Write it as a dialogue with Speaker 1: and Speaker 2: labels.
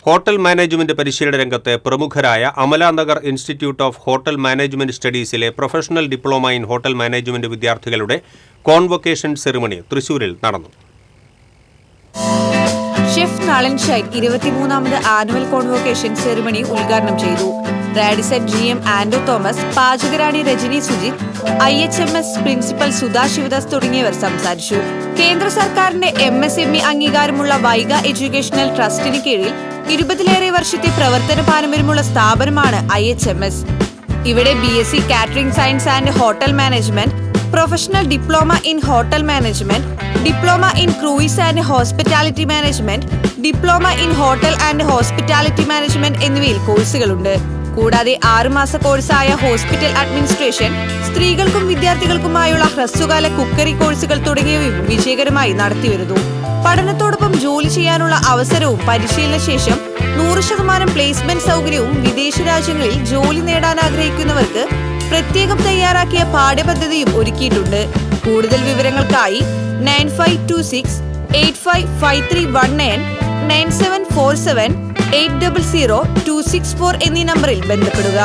Speaker 1: Hotel management പരിശീലന രംഗത്തെ പ്രമുഖരായ Amalanagar institute of hotel management സ്റ്റഡീസിലെ professional diploma in hotel management വിദ്യാർത്ഥികളുടെ കോൺവൊക്കേഷൻ സെറിമണി തൃശൂരിൽ നടന്നു.
Speaker 2: ഷെഫ് നളൻ ഷൈൻ 23ാമത് ആനുവൽ കോൺവൊക്കേഷൻ സെറിമണി ഉദ്ഘാടനം ചെയ്തു. റാഡിസൺ GM ആൻഡോ തോമസ്, പാചകരാണി രജനി സുജിത്, IHMS പ്രിൻസിപ്പൽ സുധാ ശിവദാസ് തുടങ്ങിയവർ സംസാരിച്ചു. കേന്ദ്ര സർക്കാരിന്റെ MSME അംഗീകാരമുള്ള വൈഗ എഡ്യൂക്കേഷണൽ ട്രസ്റ്റിന് കീഴിൽ 20ലേറെ വർഷത്തെ പ്രവർത്തന പാരമ്പര്യമുള്ള സ്ഥാപനമാണ് IHMS. ഇവിടെ BSc catering science and hotel management, professional diploma in hotel management, diploma in cruise and hospitality management, diploma in hotel and hospitality management എന്നിവയിൽ കോഴ്സുകളുണ്ട്. കൂടാതെ 6 മാസ കോഴ്സായ ഹോസ്പിറ്റൽ അഡ്മിനിസ്ട്രേഷൻ, സ്ത്രീകൾക്കും വിദ്യാർത്ഥികൾക്കുമായുള്ള ഹ്രസ്വകാല കുക്കറി കോഴ്സുകൾ തുടങ്ങിയവയും വിജയകരമായി നടത്തിവരുന്നു. പഠനത്തോടൊപ്പം ജോലി ചെയ്യാനുള്ള അവസരവും പരിശീലന ശേഷം 100% പ്ലേസ്മെന്റ് സൗകര്യവും വിദേശ രാജ്യങ്ങളിൽ ജോലി നേടാൻ ആഗ്രഹിക്കുന്നവർക്ക് പ്രത്യേകം തയ്യാറാക്കിയ പാഠ്യപദ്ധതിയും ഒരുക്കിയിട്ടുണ്ട്. കൂടുതൽ വിവരങ്ങൾക്കായി 9526855319, 9747800264 എന്നീ നമ്പറിൽ ബന്ധപ്പെടുക.